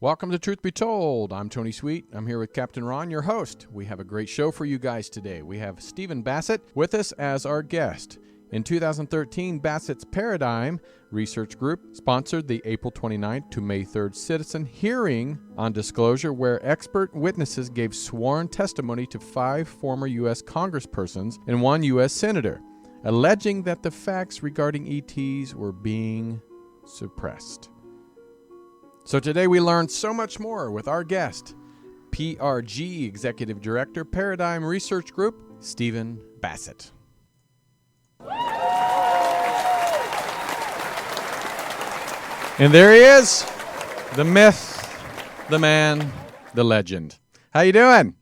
Welcome to Truth Be Told. I'm Tony Sweet. I'm here with Captain Ron, your host. We have a great show for you guys today. We have Stephen Bassett with us as our guest. In 2013, Bassett's Paradigm Research Group sponsored the April 29th to May 3rd citizen hearing on disclosure where expert witnesses gave sworn testimony to 5 former U.S. congresspersons and 1 U.S. senator, alleging that the facts regarding ETs were being suppressed. So today we learned so much more with our guest, PRG Executive Director, Paradigm Research Group, Stephen Bassett. And there he is, the myth, the man, the legend. How you doing?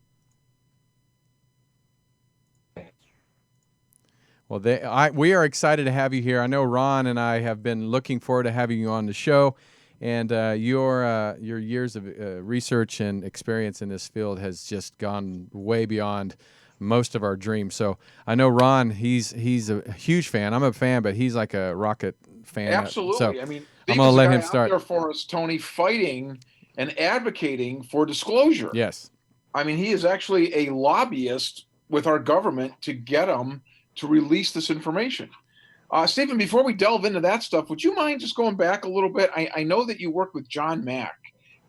Well, we are excited to have you here. I know Ron and I have been looking forward to having you on the show. And your years of research and experience in this field has just gone way beyond most of our dreams. So I know Ron, he's a huge fan. I'm a fan, but he's like a rocket fan. Absolutely. So I mean, I'm going to let him out start. there for us, Tony, fighting and advocating for disclosure. Yes. I mean, he is actually a lobbyist with our government to get them to release this information. Stephen, before we delve into that stuff, would you mind just going back a little bit? I know that you work with John Mack,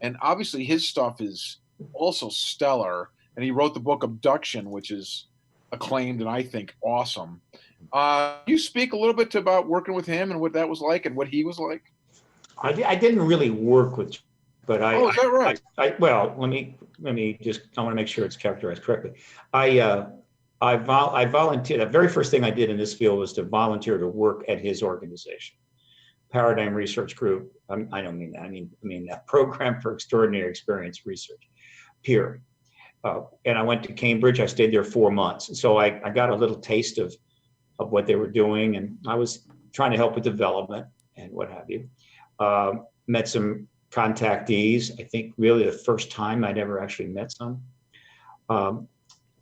and obviously his stuff is also stellar. And he wrote the book Abduction, which is acclaimed and I think awesome. You speak a little bit about working with him and what that was like and what he was like? I didn't really work with, but is that right? Well, let me just, I want to make sure it's characterized correctly. I volunteered. The very first thing I did in this field was to volunteer to work at his organization, Paradigm Research Group. I don't mean that. I mean that Program for Extraordinary Experience Research, PEER. And I went to Cambridge. I stayed there 4 months. So I got a little taste of what they were doing, and I was trying to help with development and what have you. Met some contactees. I think really the first time I'd ever actually met some.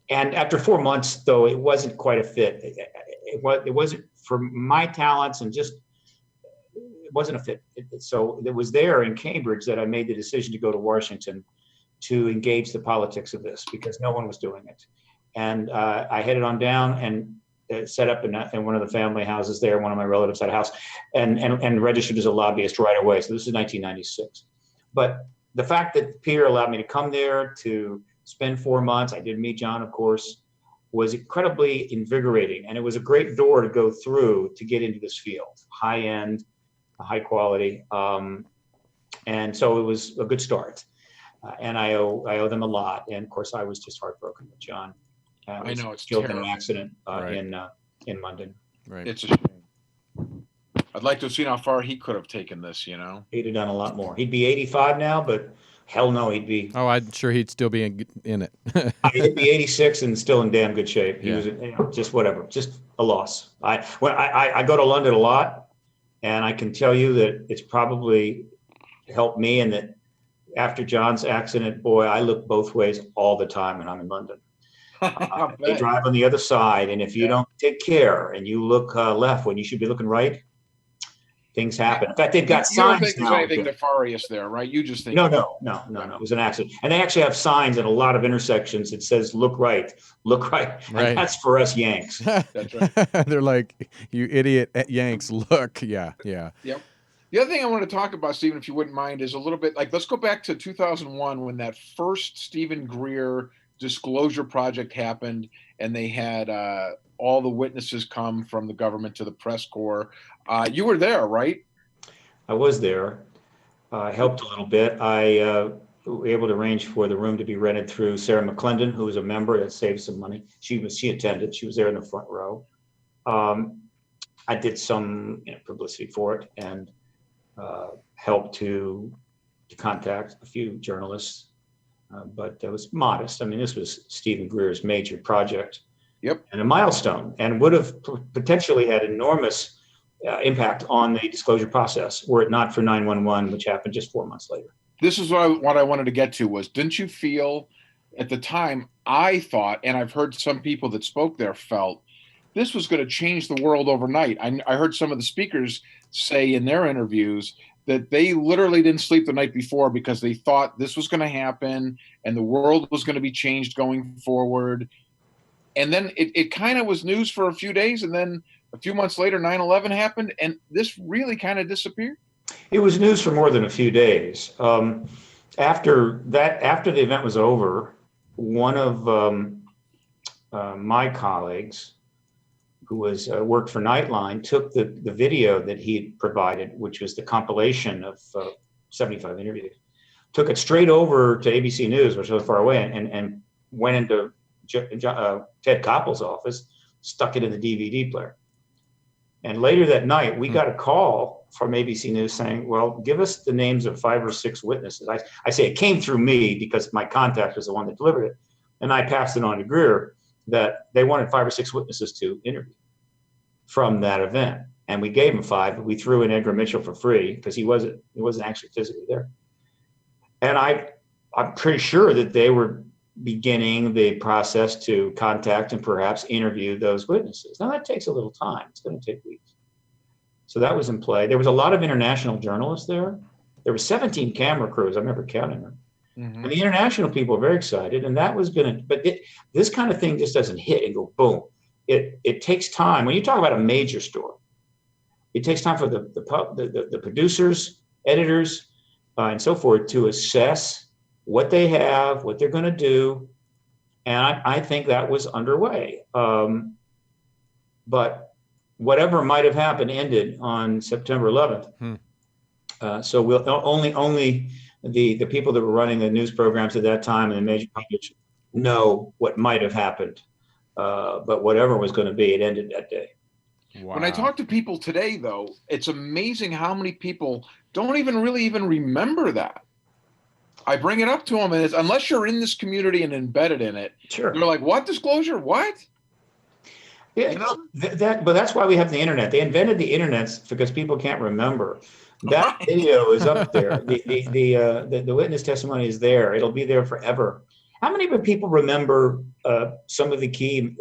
And after 4 months, though, it wasn't quite a fit. It wasn't for my talents, and just it wasn't a fit. So it was there in Cambridge that I made the decision to go to Washington to engage the politics of this, because no one was doing it. And I headed on down and set up in one of the family houses there. One of my relatives had a house, and registered as a lobbyist right away. So this is 1996. But the fact that Peter allowed me to come there to spend 4 months, I did meet John, of course, was incredibly invigorating. And it was a great door to go through to get into this field, high end, high quality. And so it was a good start. And I owe them a lot. And of course, I was just heartbroken with John. I know, it's killed terrible. in an accident Right. in London. Right. It's a shame. I'd like to have seen how far he could have taken this, you know? He'd have done a lot more. He'd be 85 now, but hell no, he'd be. Oh, I'm sure he'd still be in it. He'd be 86 and still in damn good shape. He Yeah. was, just whatever, just a loss. I go to London a lot, and I can tell you that it's probably helped me, and that after John's accident, boy, I look both ways all the time when I'm in London. They drive on the other side, and if you don't take care and you look left when you should be looking right, things happen. In fact, they've got signs now. You don't think there's anything nefarious there, right? You just think no. It was an accident, and they actually have signs in a lot of intersections that says "Look right, look right." Right. And that's for us Yanks. That's right. They're like, you idiot Yanks, look. Yeah. Yep. The other thing I want to talk about, Stephen, if you wouldn't mind, is a little bit like, let's go back to 2001 when that first Stephen Greer disclosure project happened, and they had all the witnesses come from the government to the press corps. You were there, right? I was there. I helped a little bit. I were able to arrange for the room to be rented through Sarah McClendon, who was a member. That saved some money. She attended. She was there in the front row. I did some publicity for it, and helped to contact a few journalists, but it was modest. I mean, this was Stephen Greer's major project. Yep. And a milestone, and would have potentially had enormous impact on the disclosure process were it not for 911, which happened just 4 months later. This is what I wanted to get to was, didn't you feel at the time, I thought, and I've heard some people that spoke there felt, this was going to change the world overnight. I heard some of the speakers say in their interviews that they literally didn't sleep the night before because they thought this was going to happen and the world was going to be changed going forward. And then it kind of was news for a few days, and then a few months later 9/11 happened, and this really kind of disappeared. It was news for more than a few days. After the event was over, one of my colleagues who was worked for Nightline took the video that he provided, which was the compilation of 75 interviews, took it straight over to ABC News, which was far away, and went into Ted Koppel's office, stuck it in the DVD player. And later that night, we got a call from ABC News saying, well, give us the names of 5 or 6 witnesses. I say it came through me because my contact was the one that delivered it. And I passed it on to Greer that they wanted 5 or 6 witnesses to interview from that event. And we gave him 5, but we threw in Edgar Mitchell for free because he wasn't actually physically there. And I'm pretty sure that they were beginning the process to contact and perhaps interview those witnesses. Now that takes a little time. It's going to take weeks. So that was in play. There was a lot of international journalists there. There were 17 camera crews. I remember counting them. Mm-hmm. And the international people were very excited. And that was going to, but this kind of thing just doesn't hit and go boom. It takes time. When you talk about a major story, it takes time for the producers, editors, and so forth to assess what they have, what they're going to do. And I think that was underway. But whatever might have happened ended on September 11th. So we'll only the people that were running the news programs at that time and the major publishers know what might have happened. But whatever was going to be, it ended that day. Wow. When I talk to people today, though, it's amazing how many people don't even remember that. I bring it up to them, and it's, unless you're in this community and embedded in it, sure, they're like, "What disclosure? What?" Yeah, you know? But that's why we have the internet. They invented the internet because people can't remember. That video is up there. The witness testimony is there. It'll be there forever. How many people remember some of the key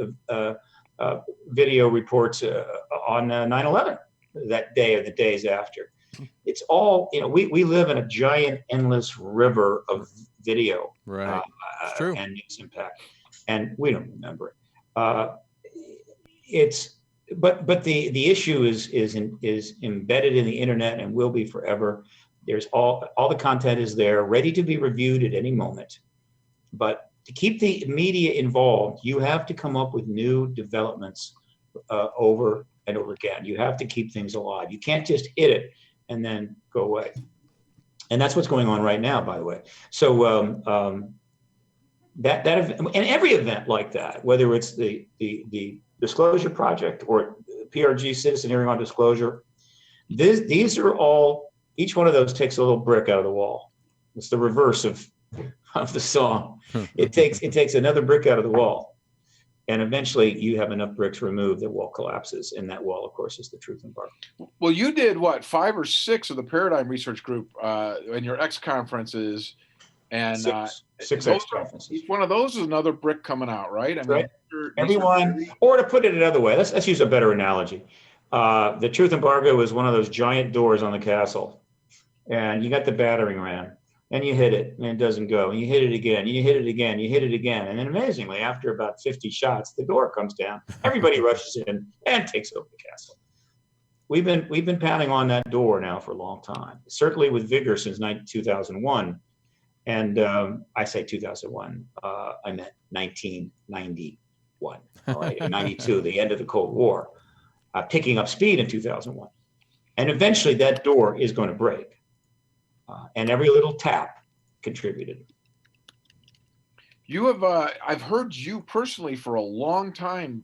video reports on 9/11 that day or the days after? It's all, we live in a giant, endless river of video, right? It's true. And its impact, and we don't remember it. But the issue is embedded in the internet and will be forever. There's all the content is there, ready to be reviewed at any moment. But to keep the media involved, you have to come up with new developments over and over again. You have to keep things alive. You can't just hit it and then go away. And that's what's going on right now, by the way. So that and every event like that, whether it's the Disclosure Project or PRG Citizen Hearing on Disclosure, these are all, each one of those takes a little brick out of the wall. It's the reverse of the song. It takes another brick out of the wall. And eventually you have enough bricks removed, the wall collapses. And that wall, of course, is the truth embargo. Well, you did what, 5 or 6 of the Paradigm Research Group in your X conferences. And six X conferences. Each one of those is another brick coming out, right? I mean, right. Everyone, or to put it another way, let's use a better analogy. The truth embargo is one of those giant doors on the castle. And you got the battering ram. And you hit it, and it doesn't go. And you hit it again, you hit it again, you hit it again. And then amazingly, after about 50 shots, the door comes down. Everybody rushes in and takes over the castle. We've been pounding on that door now for a long time, certainly with vigor since 2001. And I say 2001, I meant 1991, all right, 92, the end of the Cold War, picking up speed in 2001. And eventually that door is going to break. And every little tap contributed. You have, I've heard you personally for a long time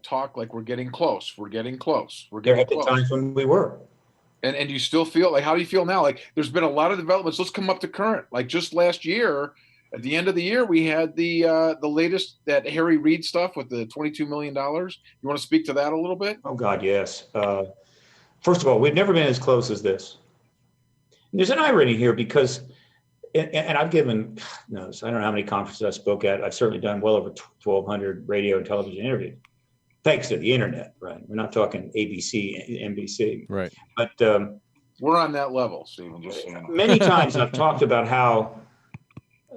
talk like we're getting close. We're getting close. We're getting close. There have been times when we were. And you still feel like, how do you feel now? Like there's been a lot of developments. Let's come up to current. Like just last year, at the end of the year, we had the latest, that Harry Reid stuff with the $22 million. You want to speak to that a little bit? Oh God, yes. First of all, we've never been as close as this. There's an irony here because, and I've given, I don't know how many conferences I spoke at. I've certainly done well over 1,200 radio and television interviews, thanks to the internet, right? We're not talking ABC, NBC. Right. But We're on that level, Stephen. Just so you know. Many times I've talked about how,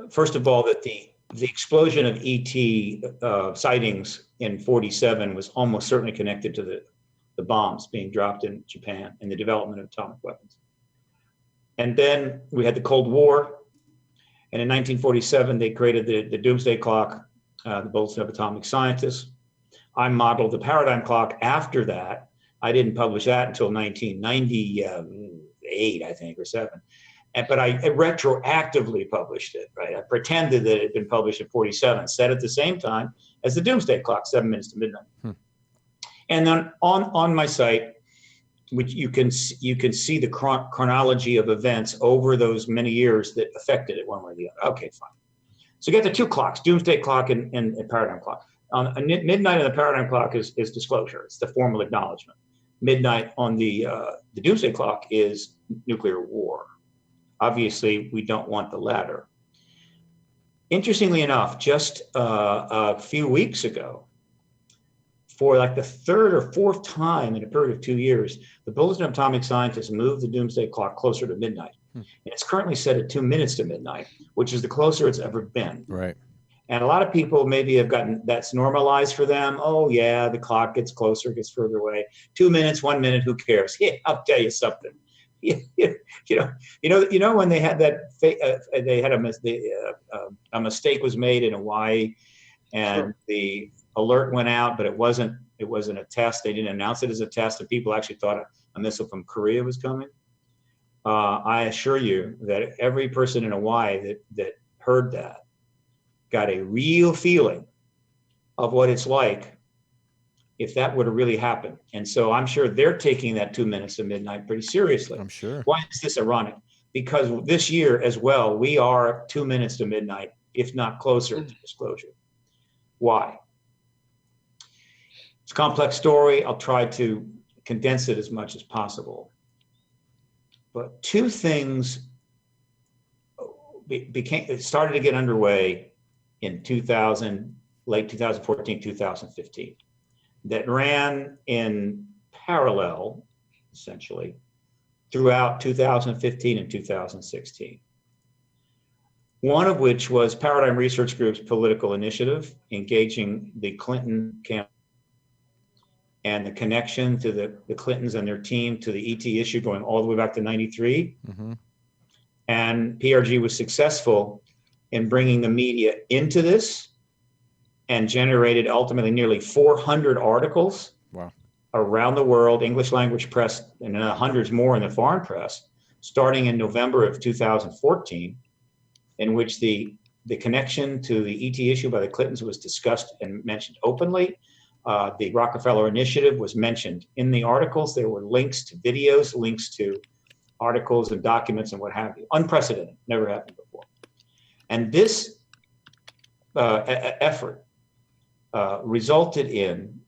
first of all, that the explosion of ET sightings in 47 was almost certainly connected to the bombs being dropped in Japan and the development of atomic weapons. And then we had the Cold War. And in 1947, they created the Doomsday Clock, the Bulletin of Atomic Scientists. I modeled the paradigm clock after that. I didn't publish that until 1998, I think, or 7. But I retroactively published it, right? I pretended that it had been published in 47, set at the same time as the Doomsday Clock, 7 minutes to midnight. And then on my site, which you can see the chronology of events over those many years that affected it one way or the other. Okay, fine. So you get the two clocks, Doomsday Clock and Paradigm Clock. On midnight on the Paradigm Clock is disclosure. It's the formal acknowledgement. Midnight on the Doomsday Clock is nuclear war. Obviously, we don't want the latter. Interestingly enough, just a few weeks ago, for like the third or fourth time in a period of 2 years, the Bulletin of Atomic Scientists moved the Doomsday Clock closer to midnight. And it's currently set at 2 minutes to midnight, which is the closer it's ever been. Right. And a lot of people maybe have gotten that's normalized for them. Oh yeah, the clock gets closer, gets further away. 2 minutes, 1 minute, who cares? Yeah, I'll tell you something. You know when they had that they had a mistake was made in Hawaii, and the alert went out, but it wasn't a test. They didn't announce it as a test, and people actually thought a missile from Korea was coming. I assure you that every person in Hawaii that heard that got a real feeling of what it's like if that would have really happened. And so I'm sure they're taking that 2 minutes to midnight pretty seriously. I'm sure. Why is this ironic? Because this year as well, we are 2 minutes to midnight, if not closer to disclosure. Why? It's a complex story. I'll try to condense it as much as possible. But two things started to get underway in late 2014, 2015, that ran in parallel, essentially, throughout 2015 and 2016. One of which was Paradigm Research Group's political initiative, engaging the Clinton campaign and the connection to the Clintons and their team to the ET issue going all the way back to 93. Mm-hmm. And PRG was successful in bringing the media into this and generated ultimately nearly 400 articles around the world, English language press, and hundreds more in the foreign press, starting in November of 2014, in which the connection to the ET issue by the Clintons was discussed and mentioned openly. The Rockefeller Initiative was mentioned in the articles. There were links to videos, links to articles and documents and what have you. Unprecedented, never happened before. And this effort resulted in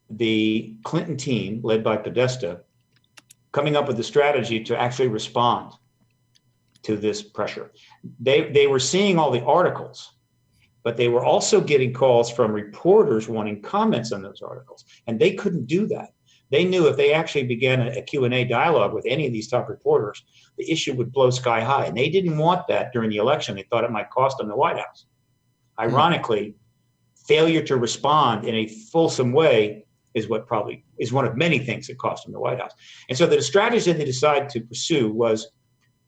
the Clinton team, led by Podesta, coming up with a strategy to actually respond to this pressure. They were seeing all the articles, but they were also getting calls from reporters wanting comments on those articles, and they couldn't do that. They knew if they actually began a Q&A dialogue with any of these top reporters, the issue would blow sky high, and they didn't want that during the election. They thought it might cost them the White House. Ironically, failure to respond in a fulsome way is one of many things that cost them the White House. And so the strategy they decided to pursue was,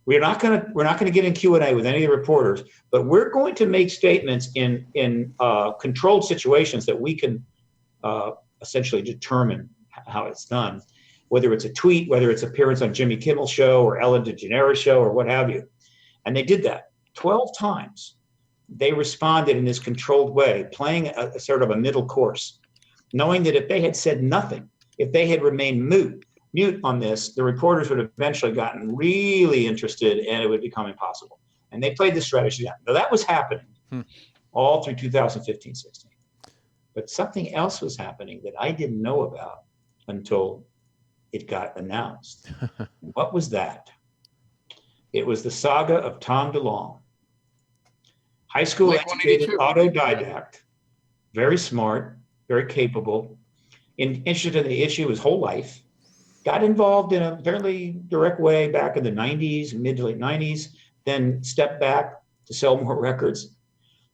we're not going to get in Q&A with any of the reporters, but we're going to make statements in controlled situations that we can essentially determine how it's done, whether it's a tweet, whether it's appearance on Jimmy Kimmel's show or Ellen DeGeneres' show or what have you. And they did that 12 times. They responded in this controlled way, playing a sort of a middle course, knowing that if they had said nothing, if they had remained mute on this, the reporters would have eventually gotten really interested and it would become impossible. And they played this strategy out. Now that was happening all through 2015, 16. But something else was happening that I didn't know about until it got announced. What was that? It was the saga of Tom DeLonge. High school educated autodidact, very smart, very capable, interested in the issue his whole life, got involved in a fairly direct way back in the 90s, mid to late 90s, then stepped back to sell more records.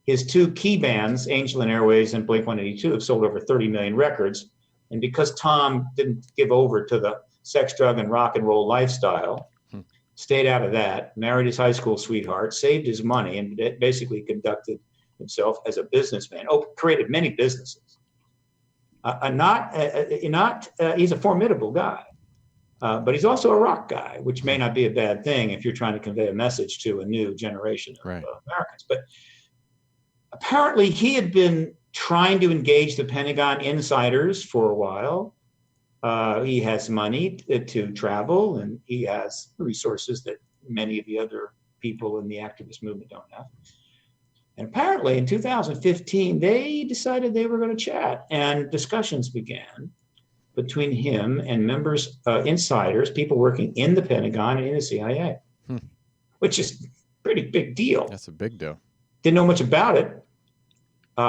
His two key bands, Angel and Airways and Blink-182, have sold over 30 million records. And because Tom didn't give over to the sex, drug, and rock and roll lifestyle, stayed out of that, married his high school sweetheart, saved his money, and basically conducted himself as a businessman. Created many businesses. He's a formidable guy, but he's also a rock guy, which may not be a bad thing if you're trying to convey a message to a new generation of Americans. But apparently he had been trying to engage the Pentagon insiders for a while. He has money to travel, and he has resources that many of the other people in the activist movement don't have. And apparently in 2015, they decided they were going to chat, and discussions began between him and members, insiders, people working in the Pentagon and in the CIA, which is a pretty big deal. That's a big deal. Didn't know much about it.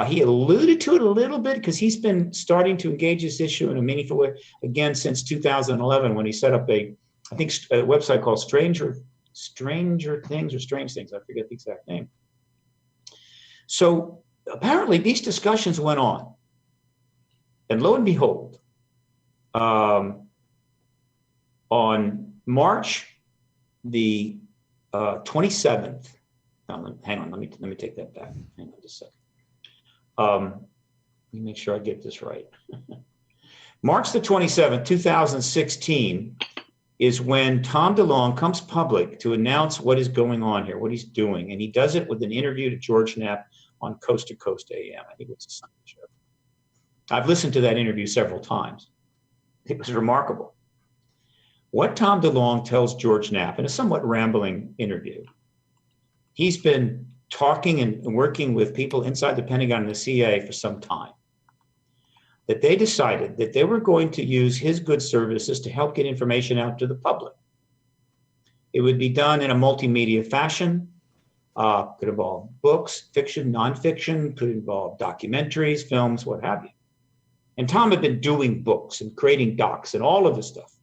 He alluded to it a little bit because he's been starting to engage this issue in a meaningful way again since 2011, when he set up a website called Stranger Things or Strange Things. I forget the exact name. So apparently these discussions went on, and lo and behold, on March the 27th. Hang on, let me take that back. Hang on just a second. Let me make sure I get this right. March the 27th, 2016 is when Tom DeLonge comes public to announce what is going on here, what he's doing. And he does it with an interview to George Knapp on Coast to Coast AM. I think it's a Sunday show. I've listened to that interview several times. It was remarkable. What Tom DeLonge tells George Knapp in a somewhat rambling interview, he's been talking and working with people inside the Pentagon and the CIA for some time, that they decided that they were going to use his good services to help get information out to the public. It would be done in a multimedia fashion, could involve books, fiction, nonfiction, could involve documentaries, films, what have you. And Tom had been doing books and creating docs and all of this stuff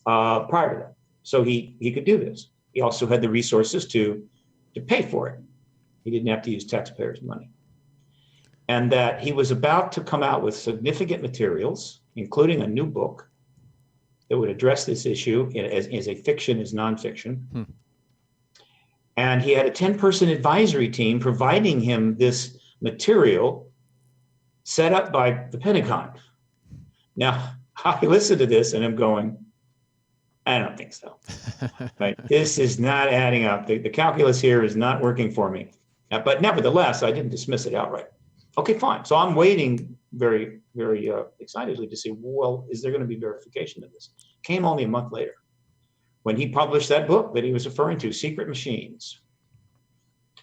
prior to that. So he could do this. He also had the resources to pay for it. He didn't have to use taxpayers' money. And that he was about to come out with significant materials, including a new book that would address this issue as a fiction, as nonfiction. And he had a 10-person advisory team providing him this material set up by the Pentagon. Now, I listened to this and I'm going, I don't think so. Right? This is not adding up. The calculus here is not working for me. But nevertheless, I didn't dismiss it outright. Okay, fine. So I'm waiting very, very excitedly to see, well, is there going to be verification of this? Came only a month later when he published that book that he was referring to, Secret Machines,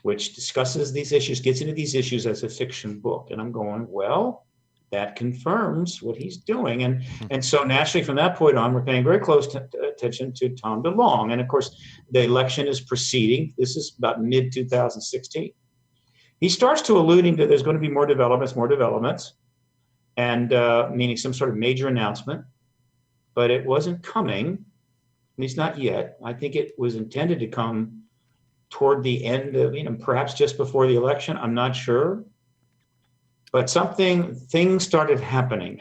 which discusses these issues, gets into these issues as a fiction book. And I'm going, well, that confirms what he's doing. And so naturally from that point on, we're paying very close attention to Tom DeLonge. And of course, the election is proceeding. This is about mid-2016. He starts to alluding to there's going to be more developments, and meaning some sort of major announcement, but it wasn't coming, at least not yet. I think it was intended to come toward the end of, perhaps just before the election. I'm not sure. But things started happening.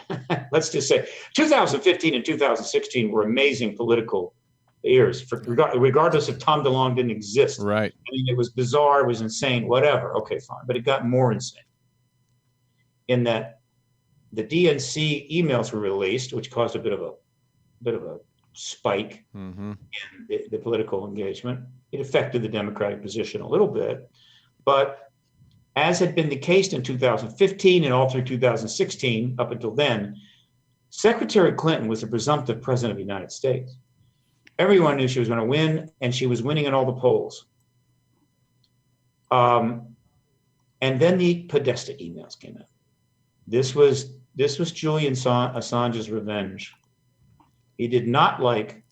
Let's just say 2015 and 2016 were amazing political years, regardless if Tom DeLonge didn't exist. Right. I mean, it was bizarre, it was insane, whatever. Okay, fine. But it got more insane in that the DNC emails were released, which caused a bit of a spike in the political engagement. It affected the Democratic position a little bit, but as had been the case in 2015 and all through 2016, up until then, Secretary Clinton was the presumptive president of the United States. Everyone knew she was going to win, and she was winning in all the polls. And then the Podesta emails came out. This was Julian Assange's revenge. He did not like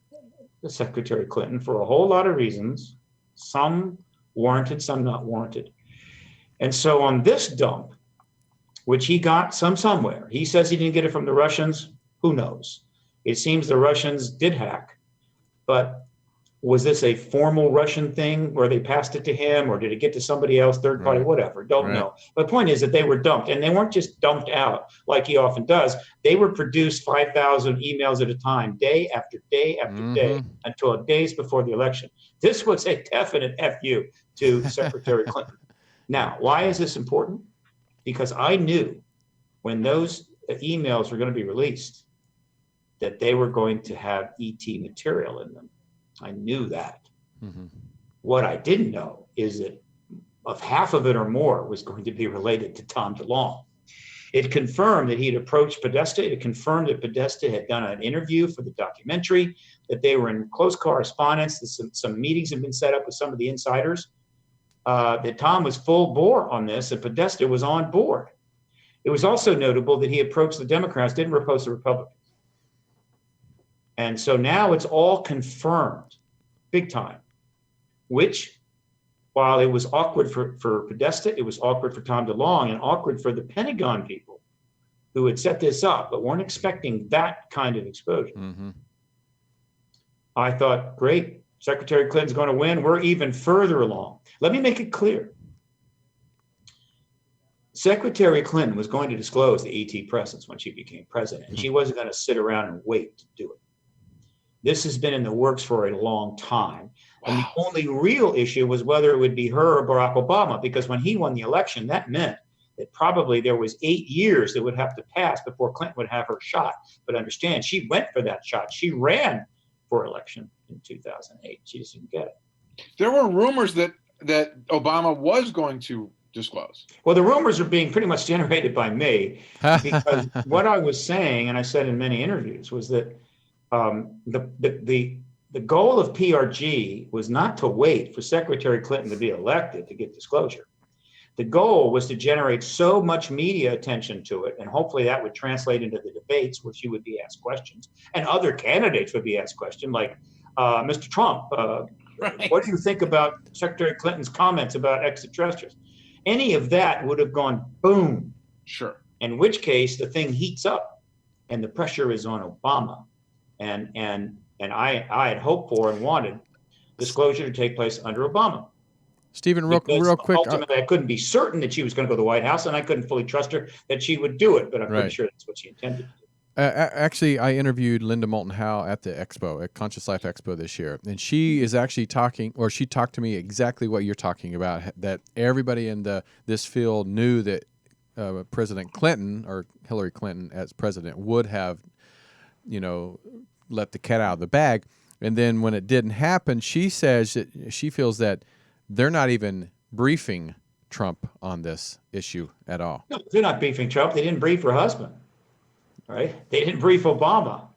the Secretary Clinton for a whole lot of reasons, some warranted, some not warranted. And so on this dump, which he got somewhere, he says he didn't get it from the Russians, who knows? It seems the Russians did hack, but was this a formal Russian thing where they passed it to him, or did it get to somebody else, third party, Right. whatever? Don't Right. know. But the point is that they were dumped, and they weren't just dumped out like he often does. They were produced 5,000 emails at a time, day after day after day, until days before the election. This was a definite FU to Secretary Clinton. Now, why is this important? Because I knew when those emails were going to be released that they were going to have ET material in them. I knew that. What I didn't know is that of half of it or more was going to be related to Tom DeLonge. It confirmed that he had approached Podesta. It confirmed that Podesta had done an interview for the documentary, that they were in close correspondence, that some meetings had been set up with some of the insiders, that Tom was full bore on this, and Podesta was on board. It was also notable that he approached the Democrats, didn't approach the Republicans. And so now it's all confirmed, big time, which, while it was awkward for Podesta, it was awkward for Tom DeLonge and awkward for the Pentagon people who had set this up, but weren't expecting that kind of exposure. I thought, great, Secretary Clinton's going to win. We're even further along. Let me make it clear. Secretary Clinton was going to disclose the ET presence when she became president, and she wasn't going to sit around and wait to do it. This has been in the works for a long time. And the only real issue was whether it would be her or Barack Obama, because when he won the election, that meant that probably there was 8 years that would have to pass before Clinton would have her shot. But understand, she went for that shot. She ran for election in 2008. She just didn't get it. There were rumors that Obama was going to disclose. Well, the rumors are being pretty much generated by me, because what I was saying, and I said in many interviews, was that the goal of PRG was not to wait for Secretary Clinton to be elected to get disclosure. The goal was to generate so much media attention to it, and hopefully that would translate into the debates where she would be asked questions, and other candidates would be asked questions like, Mr. Trump, Right. what do you think about Secretary Clinton's comments about extraterrestrials? Any of that would have gone boom. Sure. In which case the thing heats up and the pressure is on Obama. And I had hoped for and wanted disclosure to take place under Obama. Stephen, real quick. Ultimately, I couldn't be certain that she was going to go to the White House, and I couldn't fully trust her that she would do it, but I'm pretty sure that's what she intended to do. Actually, I interviewed Linda Moulton Howe at the expo, at Conscious Life Expo this year, and she is actually she talked to me exactly what you're talking about, that everybody in this field knew that President Clinton, or Hillary Clinton as president, would have, let the cat out of the bag. And then when it didn't happen, she says that she feels that they're not even briefing Trump on this issue at all. No, they're not briefing Trump. They didn't brief her husband, right? They didn't brief Obama.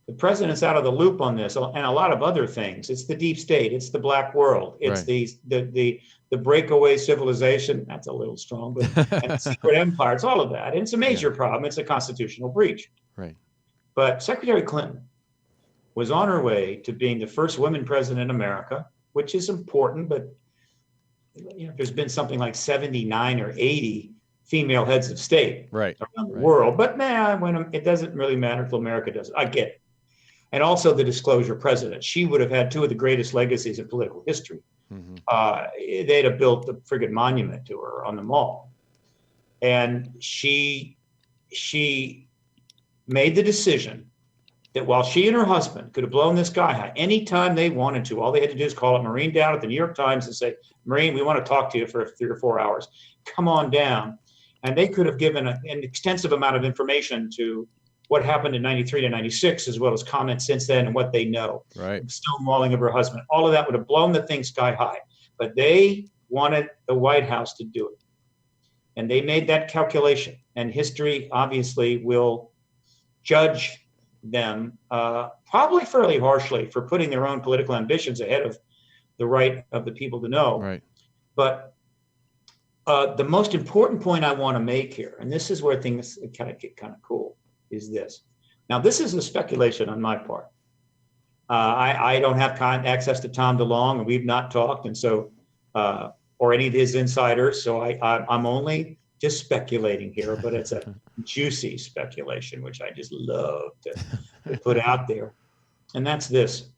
The president's out of the loop on this, and a lot of other things. It's the deep state. It's the black world. It's the breakaway civilization. That's a little strong, but and the secret empire. It's all of that. And it's a major problem. It's a constitutional breach. Right. But Secretary Clinton was on her way to being the first woman president in America, which is important, but there's been something like 79 or 80 female heads of state around the world. But when it doesn't really matter if America does it. I get it. And also the disclosure president. She would have had two of the greatest legacies in political history. They'd have built the friggin' monument to her on the mall. And she made the decision that while she and her husband could have blown this guy high anytime they wanted to, all they had to do is call up Maureen down at the New York Times and say, Maureen, we want to talk to you for 3 or 4 hours. Come on down. And they could have given an extensive amount of information to what happened in 93 to 96, as well as comments since then and what they know. Right. Stonewalling of her husband. All of that would have blown the thing sky high. But they wanted the White House to do it. And they made that calculation. And history obviously will judge them probably fairly harshly for putting their own political ambitions ahead of the right of the people to know. Right. But the most important point I want to make here, and this is where things kind of get kind of cool, is this. Now, this is a speculation on my part. I don't have access to Tom DeLonge, and we've not talked, and so or any of his insiders. So I'm only just speculating here, but it's a juicy speculation, which I just love put out there. And that's this.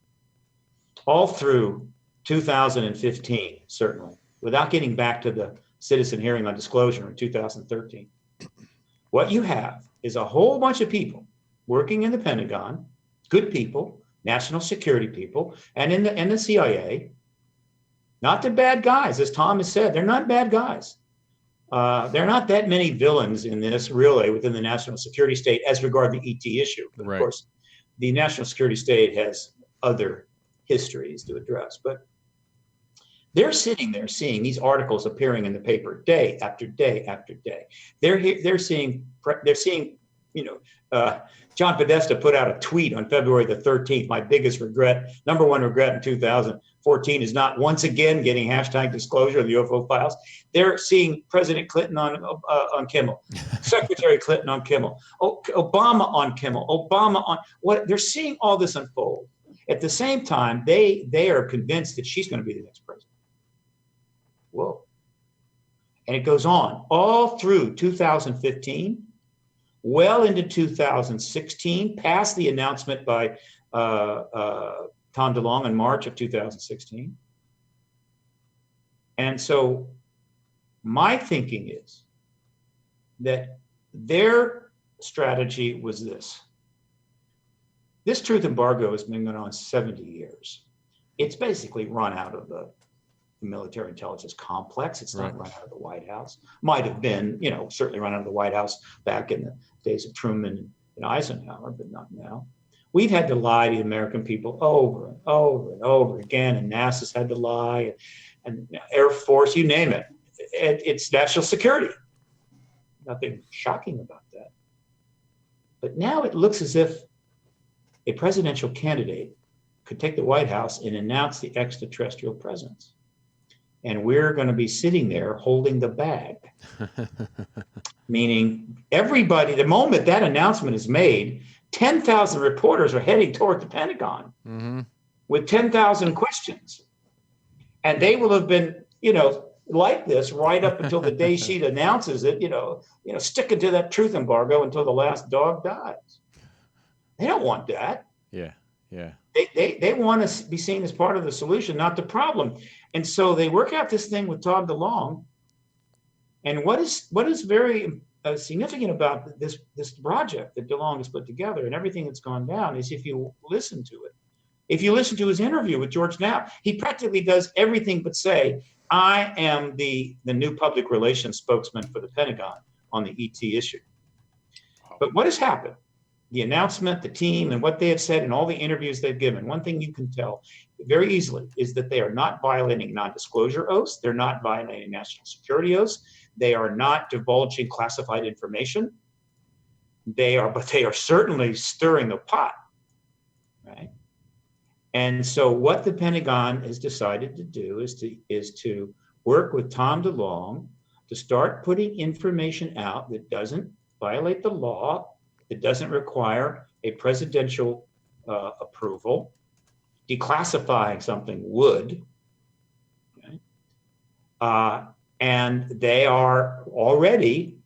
All through 2015, certainly, without getting back to the citizen hearing on disclosure in 2013, what you have is a whole bunch of people working in the Pentagon, good people, national security people, and in the CIA. Not the bad guys, as Tom has said, they're not bad guys. There are not that many villains in this, really, within the national security state as regard the ET issue. But of course, the national security state has other histories to address. But they're sitting there seeing these articles appearing in the paper day after day after day. They're seeing, John Podesta put out a tweet on February the 13th. My biggest regret, number one regret in 2014 is not once again getting hashtag disclosure of the UFO files. They're seeing President Clinton on Kimmel, Secretary Clinton on Kimmel, Obama on Kimmel, Obama on what? They're seeing all this unfold. At the same time, they are convinced that she's going to be the next president. Whoa. And it goes on all through 2015. Well into 2016, past the announcement by Tom DeLonge in March of 2016. And so my thinking is that their strategy was this. This truth embargo has been going on 70 years. It's basically run out of the military intelligence complex. It's not run out of the White House. Might have been, certainly run out of the White House back in the days of Truman and Eisenhower, but not now. We've had to lie to the American people over and over and over again, and NASA's had to lie, and Air Force, you name it. It's national security. Nothing shocking about that. But now it looks as if a presidential candidate could take the White House and announce the extraterrestrial presence. And we're going to be sitting there holding the bag. Meaning everybody, the moment that announcement is made, 10,000 reporters are heading toward the Pentagon with 10,000 questions. And they will have been, like this right up until the day she announces it, sticking to that truth embargo until the last dog dies. They don't want that. Yeah. They want to be seen as part of the solution, not the problem. And so they work out this thing with Tom DeLonge. And what is very significant about this project that DeLonge has put together and everything that's gone down is if you listen to it. If you listen to his interview with George Knapp, he practically does everything but say, I am the new public relations spokesman for the Pentagon on the ET issue. But what has happened? The announcement, the team, and what they have said in all the interviews they've given, one thing you can tell very easily is that they are not violating non-disclosure oaths. They're not violating national security oaths. They are not divulging classified information. But they are certainly stirring the pot, right? And so what the Pentagon has decided to do is to work with Tom DeLonge to start putting information out that doesn't violate the law. It doesn't require a presidential approval. Declassifying something would. Okay? And they are already,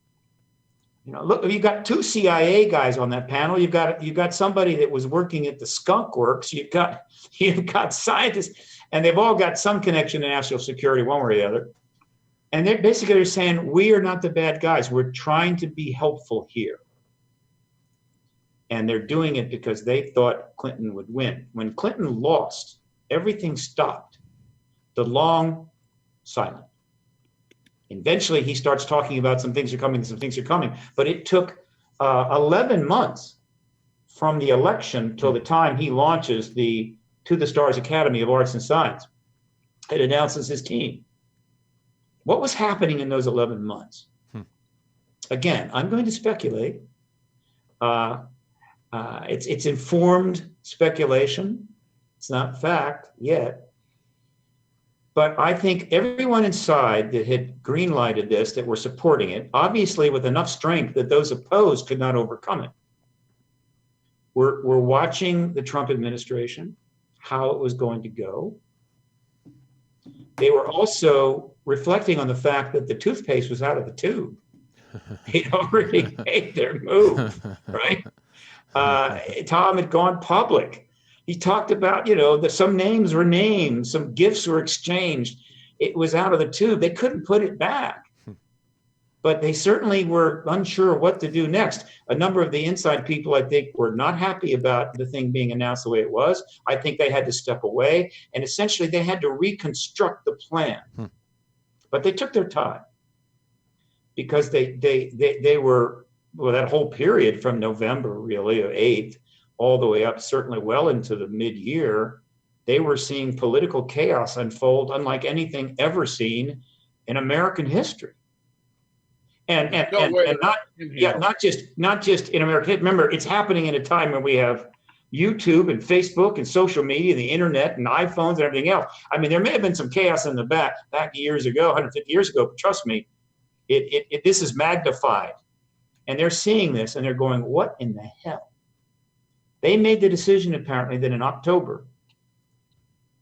look, you've got two CIA guys on that panel. You've got somebody that was working at the Skunk Works. You've got scientists, and they've all got some connection to national security, one way or the other. And they're saying, we are not the bad guys. We're trying to be helpful here. And they're doing it because they thought Clinton would win. When Clinton lost, everything stopped. DeLonge, silent. Eventually, he starts talking about some things are coming. But it took 11 months from the election till the time he launches the To the Stars Academy of Arts and Science. It announces his team. What was happening in those 11 months? Again, I'm going to speculate. It's informed speculation. It's not fact yet. But I think everyone inside that had green-lighted this, that were supporting it, obviously with enough strength that those opposed could not overcome it, were watching the Trump administration, how it was going to go. They were also reflecting on the fact that the toothpaste was out of the tube. They'd already made their move, right? Tom had gone public. He talked about, that some names were named, some gifts were exchanged. It was out of the tube. They couldn't put it back. But they certainly were unsure what to do next. A number of the inside people, I think, were not happy about the thing being announced the way it was. I think they had to step away, and essentially they had to reconstruct the plan. But they took their time because they were, well, that whole period from November, really, 8th, all the way up, certainly well into the mid-year, they were seeing political chaos unfold unlike anything ever seen in American history. And not just in America. Remember, it's happening in a time when we have YouTube and Facebook and social media, the internet and iPhones and everything else. I mean, there may have been some chaos in the back years ago, 150 years ago, but trust me, this is magnified. And they're seeing this and they're going, what in the hell? They made the decision, apparently, that in October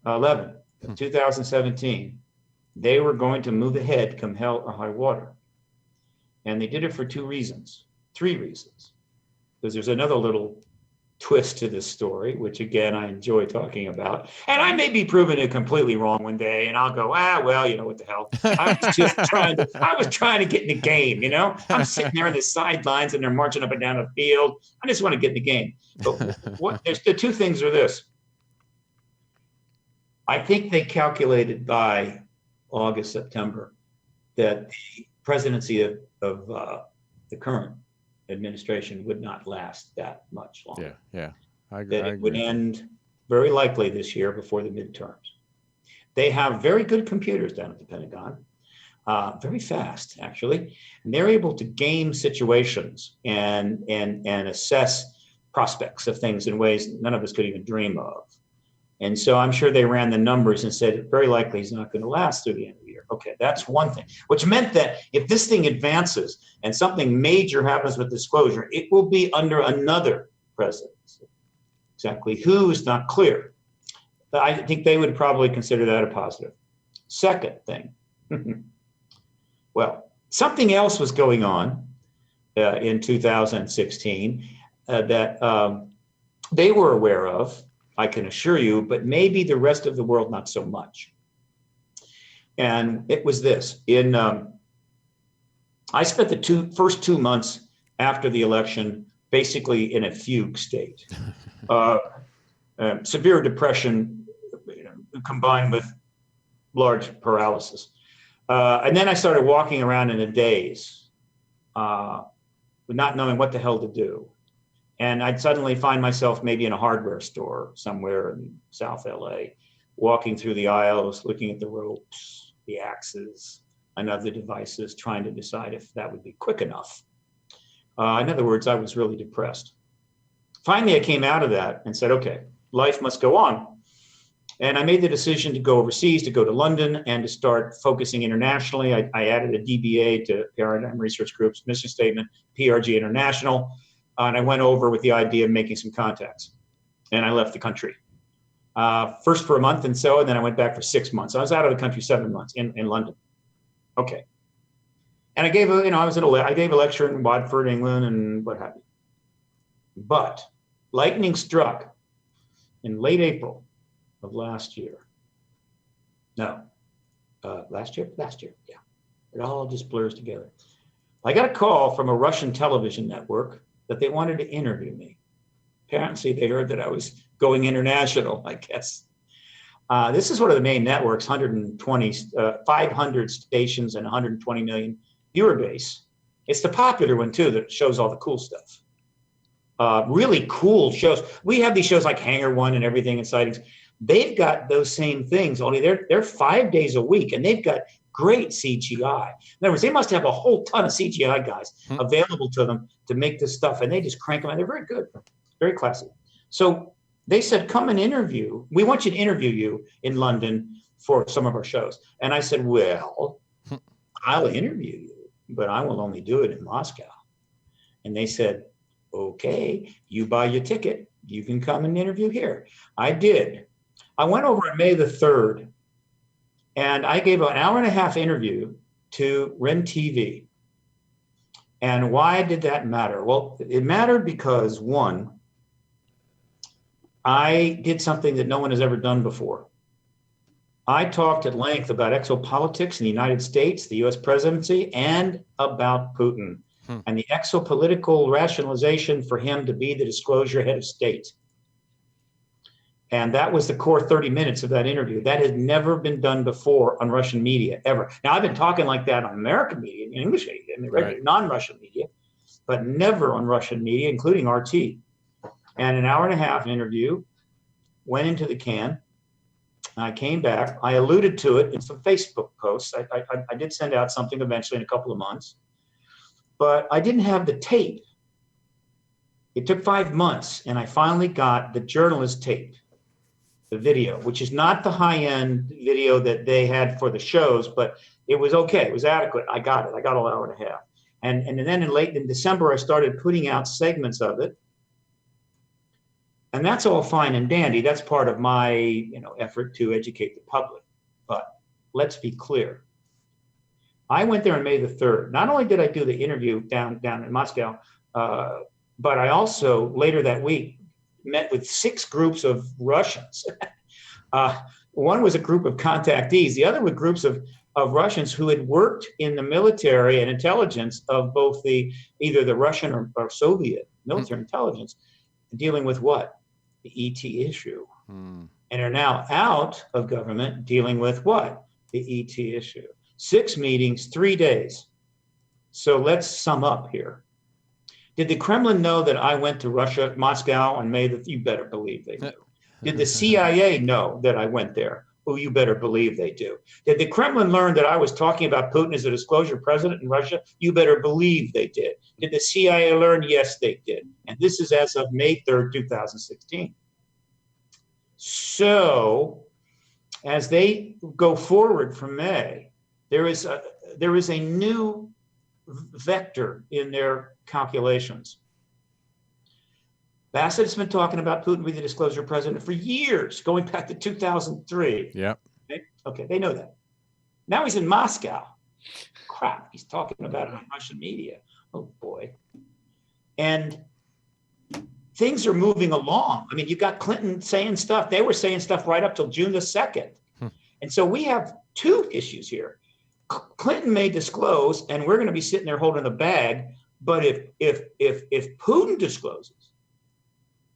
11, 2017, they were going to move ahead come hell or high water. And they did it for three reasons, because there's another little twist to this story, which again, I enjoy talking about. And I may be proven it completely wrong one day and I'll go, well, what the hell? I was trying to get in the game, I'm sitting there on the sidelines and they're marching up and down the field. I just want to get in the game. But there's the two things are this. I think they calculated by August, September, that the presidency of the current administration would not last that much longer. Yeah. I agree. That it would agree. end very likely this year before the midterms. They have very good computers down at the Pentagon, very fast actually, and they're able to game situations and assess prospects of things in ways none of us could even dream of. And so I'm sure they ran the numbers and said, very likely he's not going to last through the end of the year. Okay, that's one thing, which meant that if this thing advances and something major happens with disclosure, it will be under another presidency. Exactly who is not clear. But I think they would probably consider that a positive. Second thing, well, something else was going on in 2016 that they were aware of, I can assure you, but maybe the rest of the world not so much. And it was this. I spent the first 2 months after the election basically in a fugue state. Severe depression combined with large paralysis. And then I started walking around in a daze, not knowing what the hell to do. And I'd suddenly find myself maybe in a hardware store somewhere in South LA, walking through the aisles, looking at the ropes, the axes, and other devices, trying to decide if that would be quick enough. In other words, I was really depressed. Finally, I came out of that and said, okay, life must go on. And I made the decision to go overseas, to go to London and to start focusing internationally. I added a DBA to Paradigm Research Group's mission statement, PRG International. And I went over with the idea of making some contacts. And I left the country. First for a month and then I went back for 6 months. I was out of the country 7 months in London. Okay. And I gave I gave a lecture in Watford, England, and what have you. But lightning struck in late April of last year. No, last year, yeah. It all just blurs together. I got a call from a Russian television network that they wanted to interview me. Apparently, they heard that I was going international, I guess. This is one of the main networks, 500 stations and 120 million viewer base. It's the popular one, too, that shows all the cool stuff. Really cool shows. We have these shows like Hangar One and everything and sightings. They've got those same things, only they're 5 days a week, and they've got great CGI. In other words, they must have a whole ton of CGI guys available to them to make this stuff, and they just crank them out. They're very good, very classy. So they said, come and interview. We want you to interview you in London for some of our shows. And I said, well, I'll interview you, but I will only do it in Moscow. And they said, okay, you buy your ticket. You can come and interview here. I did. I went over on May the 3rd, and I gave an hour-and-a-half interview to REN TV. And why did that matter? Well, it mattered because, one, I did something that no one has ever done before. I talked at length about exopolitics in the United States, the US presidency, and about Putin and the exopolitical rationalization for him to be the disclosure head of state. And that was the core 30 minutes of that interview. That had never been done before on Russian media, ever. Now, I've been talking like that on American media, English media, regular, non-Russian media, but never on Russian media, including RT. And an hour and a half interview, went into the can. I came back. I alluded to it in some Facebook posts. I did send out something eventually in a couple of months, but I didn't have the tape. It took 5 months, and I finally got the journalist tape, the video, which is not the high-end video that they had for the shows, but it was okay. It was adequate. I got it. I got an hour and a half. And then in December, I started putting out segments of it. And that's all fine and dandy. That's part of my effort to educate the public. But let's be clear. I went there on May the 3rd. Not only did I do the interview down in Moscow, but I also later that week met with 6 groups of Russians. One was a group of contactees. The other were groups of Russians who had worked in the military and intelligence of both either the Russian or Soviet military intelligence, dealing with what? The ET issue. And are now out of government dealing with what? The ET issue. 6 meetings, 3 days. So let's sum up here. Did the Kremlin know that I went to Russia, Moscow, on May the? You better believe they do. Did the CIA know that I went there? Oh, you better believe they do. Did the Kremlin learn that I was talking about Putin as a disclosure president in Russia? You better believe they did. Did the CIA learn? Yes, they did. And this is as of May 3rd, 2016. So as they go forward from May, there is a new vector in their calculations. Bassett has been talking about Putin being the disclosure president for years, going back to 2003. Yeah. Okay, they know that. Now he's in Moscow. Crap, he's talking about it on Russian media. Oh boy. And things are moving along. I mean, you got Clinton saying stuff. They were saying stuff right up till June the 2nd. And so we have 2 issues here. Clinton may disclose, and we're going to be sitting there holding the bag. But if Putin discloses,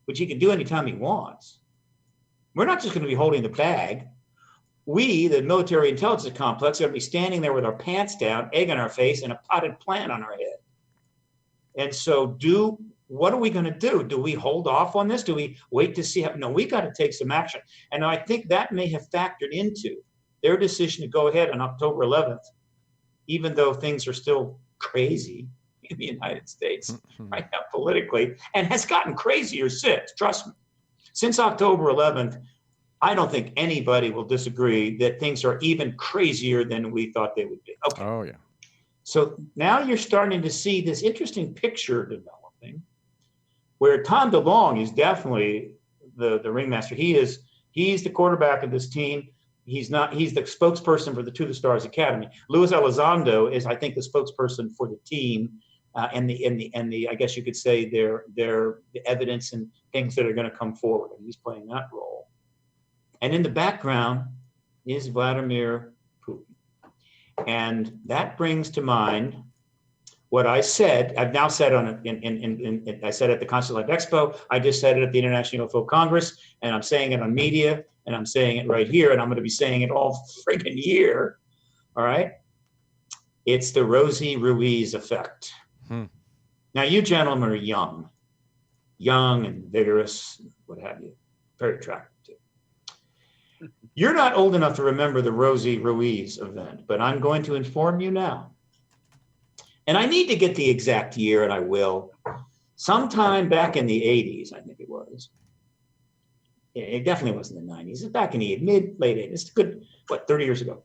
which he can do anytime he wants, we're not just going to be holding the bag. We, the military intelligence complex, are going to be standing there with our pants down, egg on our face, and a potted plant on our head. And so what are we going to do? Do we hold off on this? Do we wait to see? No, we got to take some action. And I think that may have factored into their decision to go ahead on October 11th, even though things are still crazy in the United States right now politically, and has gotten crazier since, trust me. Since October 11th, I don't think anybody will disagree that things are even crazier than we thought they would be. Okay. Oh, yeah. So now you're starting to see this interesting picture developing where Tom DeLonge is definitely the ringmaster. He's the quarterback of this team. He's the spokesperson for the To the Stars Academy. Luis Elizondo is, I think, the spokesperson for the team and the I guess you could say the evidence and things that are going to come forward. And he's playing that role. And in the background is Vladimir Putin. And that brings to mind what I said. I've now said I said at the Consulate Expo. I just said it at the International UFO Congress, and I'm saying it on media, and I'm saying it right here, and I'm going to be saying it all friggin' year. All right. It's the Rosie Ruiz effect. Now, you gentlemen are young and vigorous, what have you, very attractive too. You're not old enough to remember the Rosie Ruiz event, but I'm going to inform you now. And I need to get the exact year, and I will. Sometime back in the 80s, I think it was. It definitely wasn't the 90s. It's back in the late 80s. It's good, 30 years ago.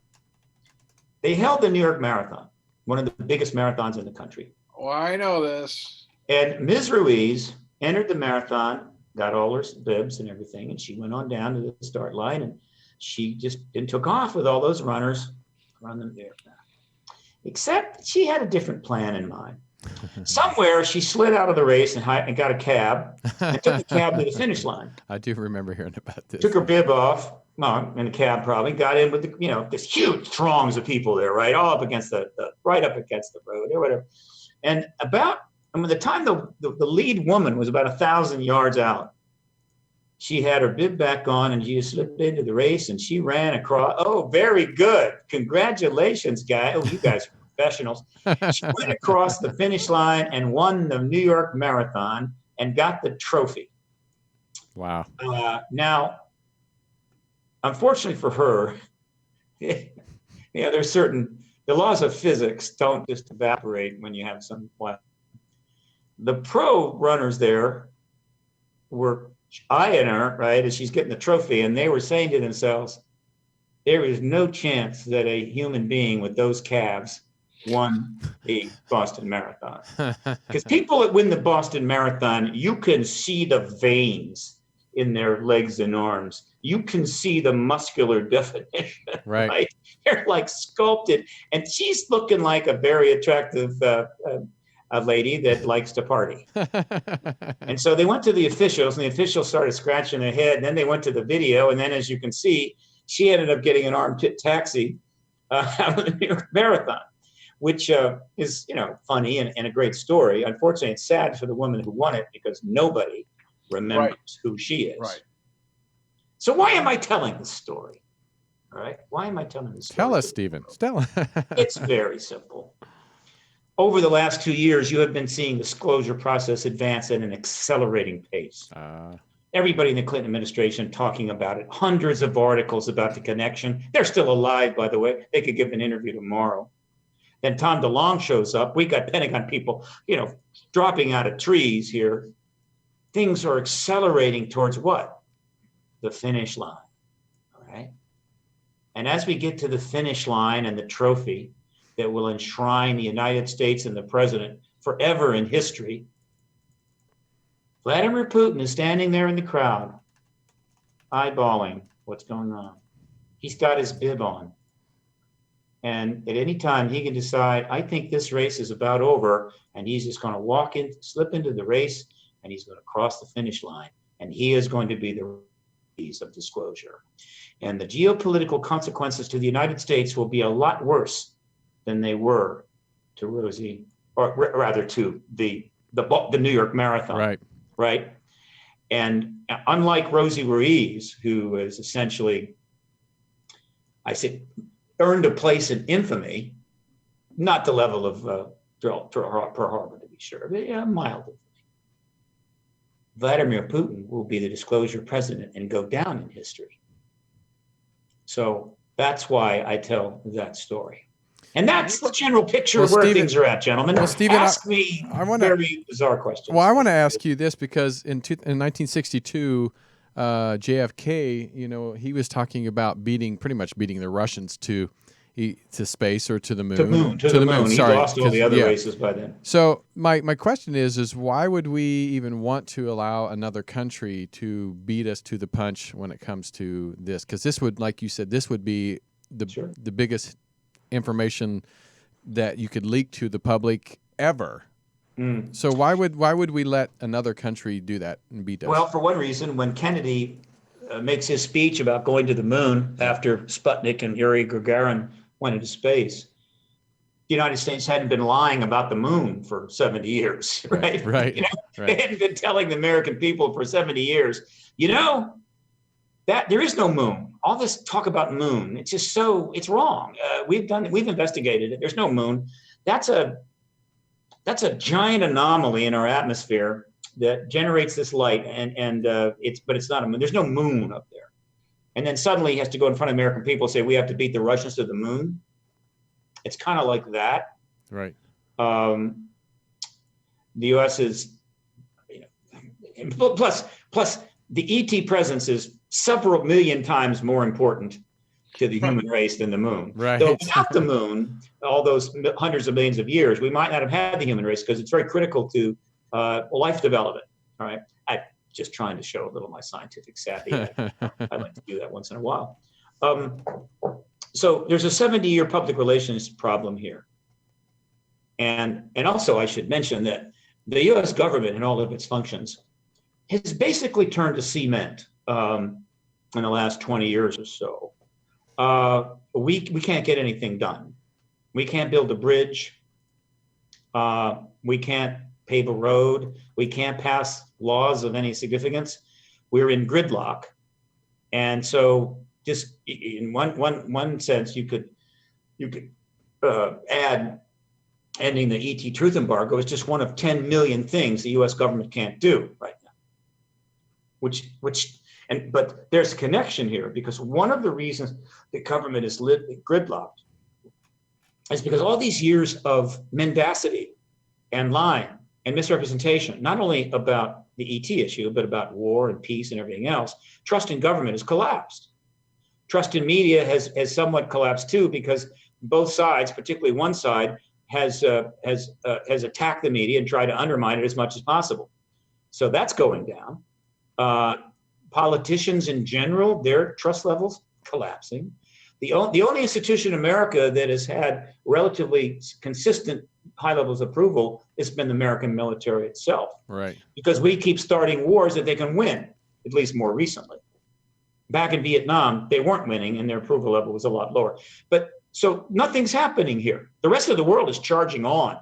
They held the New York Marathon, one of the biggest marathons in the country. Oh, I know this. And Ms. Ruiz entered the marathon, got all her bibs and everything, and she went on down to the start line, and she just took off with all those runners around the marathon. Except she had a different plan in mind. Somewhere she slid out of the race and got a cab and took the cab to the finish line. I do remember hearing about this. Took her bib off, well, in the cab probably, got in with the, this huge throngs of people there, right? All up against right up against the road or whatever. And the time the lead woman was about 1,000 yards out, she had her bib back on and she slipped into the race and she ran across. Oh, very good. Congratulations, guy. Oh, you guys are professionals. She went across the finish line and won the New York Marathon and got the trophy. Wow. Now, unfortunately for her, there's the laws of physics don't just evaporate when you have some. The pro runners there were eyeing her, right, as she's getting the trophy, and they were saying to themselves, there is no chance that a human being with those calves won the Boston Marathon. Because people that win the Boston Marathon, you can see the veins in their legs and arms. You can see the muscular definition, right? They're like sculpted. And she's looking like a very attractive a lady that likes to party. And so they went to the officials, and the officials started scratching their head. And then they went to the video. And then, as you can see, she ended up getting an armpit taxi out of the New York Marathon, which is, funny and a great story. Unfortunately, it's sad for the woman who won it because nobody remembers who she is. Right. So why am I telling this story? All right. Why am I telling this story? Tell us, Stephen. It's very simple. Over the last 2 years, you have been seeing the disclosure process advance at an accelerating pace. Everybody in the Clinton administration talking about it, hundreds of articles about the connection. They're still alive, by the way. They could give an interview tomorrow. Then Tom DeLonge shows up. We got Pentagon people, dropping out of trees here. Things are accelerating towards what? The finish line, all right? And as we get to the finish line and the trophy that will enshrine the United States and the president forever in history, Vladimir Putin is standing there in the crowd, eyeballing what's going on. He's got his bib on. And at any time he can decide, I think this race is about over, and he's just going to slip into the race, and he's going to cross the finish line. And he is going to be the piece of disclosure. And the geopolitical consequences to the United States will be a lot worse than they were to Rosie, or rather to the New York Marathon. Right. And unlike Rosie Ruiz, who is essentially, earned a place in infamy, not the level of Pearl Harbor, to be sure, but mild infamy. Vladimir Putin will be the disclosure president and go down in history. So that's why I tell that story. And that's the general picture of where things are at, gentlemen. Well, Stephen, ask me very bizarre questions. Well, I want to ask you this because in 1962, JFK, he was talking about pretty much beating the Russians to space or to the moon. To the moon. He Sorry, lost all the other races by then. So my question is why would we even want to allow another country to beat us to the punch when it comes to this? Because this would, like you said, this would be the biggest information that you could leak to the public ever. So why would we let another country do that and beat us? Well, for one reason, when Kennedy makes his speech about going to the moon after Sputnik and Yuri Gagarin went into space, the United States hadn't been lying about the moon for 70 years, right? Right. They hadn't been telling the American people for 70 years, that there is no moon. All this talk about moon, it's just it's wrong. We've investigated it. There's no moon. That's a giant anomaly in our atmosphere that generates this light, but it's not a moon. There's no moon up there. And then suddenly he has to go in front of American people and say, we have to beat the Russians to the moon. It's kind of like that. Right. The U.S. is, plus the ET presence is several million times more important to the human race than the moon. Right. So without the moon, all those hundreds of millions of years, we might not have had the human race because it's very critical to life development. All right. I'm just trying to show a little of my scientific savvy. I like to do that once in a while. So there's a 70-year public relations problem here. And also I should mention that the U.S. government and all of its functions has basically turned to cement in the last 20 years or so. We can't get anything done. We can't build a bridge. We can't pave a road. We can't pass laws of any significance. We're in gridlock. And so just in one sense, you could add ending the ET truth embargo is just one of 10 million things the U.S. government can't do right now. But there's a connection here, because one of the reasons the government is gridlocked is because all these years of mendacity and lying and misrepresentation, not only about the ET issue, but about war and peace and everything else, trust in government has collapsed. Trust in media has somewhat collapsed too, because both sides, particularly one side, has attacked the media and tried to undermine it as much as possible. So that's going down. Politicians in general, their trust levels collapsing. The only institution in America that has had relatively consistent high levels of approval has been the American military itself. Right. Because we keep starting wars that they can win, at least more recently. Back in Vietnam, they weren't winning and their approval level was a lot lower. But so nothing's happening here. The rest of the world is charging on.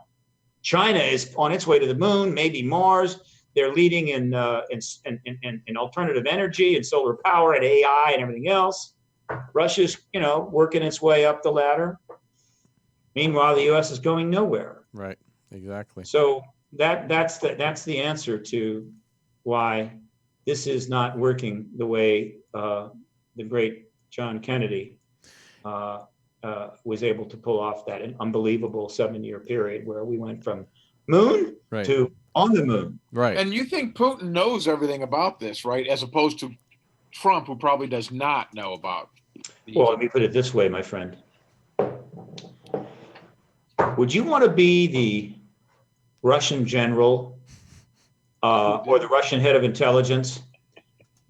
China is on its way to the moon, maybe Mars. They're leading in alternative energy and solar power and AI and everything else. Russia's, working its way up the ladder. Meanwhile, the U.S. is going nowhere. Right. Exactly. So that's the answer to why this is not working the way the great John Kennedy was able to pull off that unbelievable 7-year period where we went from moon to on the moon. Right. And you think Putin knows everything about this, right? As opposed to Trump, who probably does not know about these. Well, let me put it this way, my friend. Would you want to be the Russian general or the Russian head of intelligence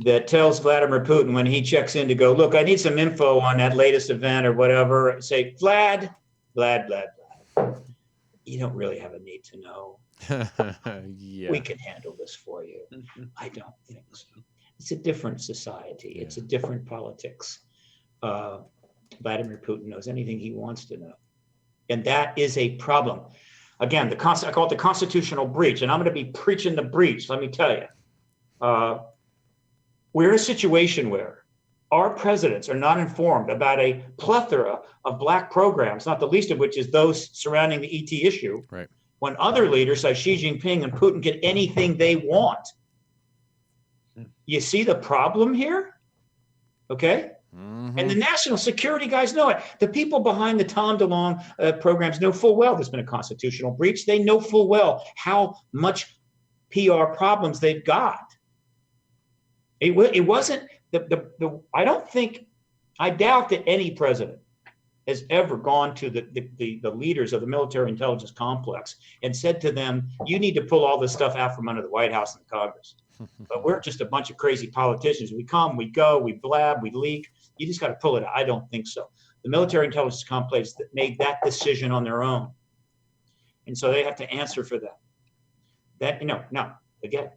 that tells Vladimir Putin when he checks in to go, look, I need some info on that latest event or whatever, say, Vlad, you don't really have a need to know. Yeah. We can handle this for you. I don't think so. It's a different society. It's a different politics. Vladimir Putin knows anything he wants to know. And that is a problem. Again, I call it the constitutional breach, and I'm going to be preaching the breach, let me tell you. We're in a situation where our presidents are not informed about a plethora of Black programs, not the least of which is those surrounding the ET issue. Right. When other leaders like Xi Jinping and Putin get anything they want. You see the problem here? Okay? Mm-hmm. And the national security guys know it. The people behind the Tom DeLonge programs know full well there's been a constitutional breach. They know full well how much PR problems they've got. It wasn't I doubt that any president has ever gone to the leaders of the military intelligence complex and said to them, you need to pull all this stuff out from under the White House and the Congress. But we're just a bunch of crazy politicians. We come, we go, we blab, we leak. You just got to pull it out. I don't think so. The military intelligence complex that made that decision on their own. And so they have to answer for that. Now, again,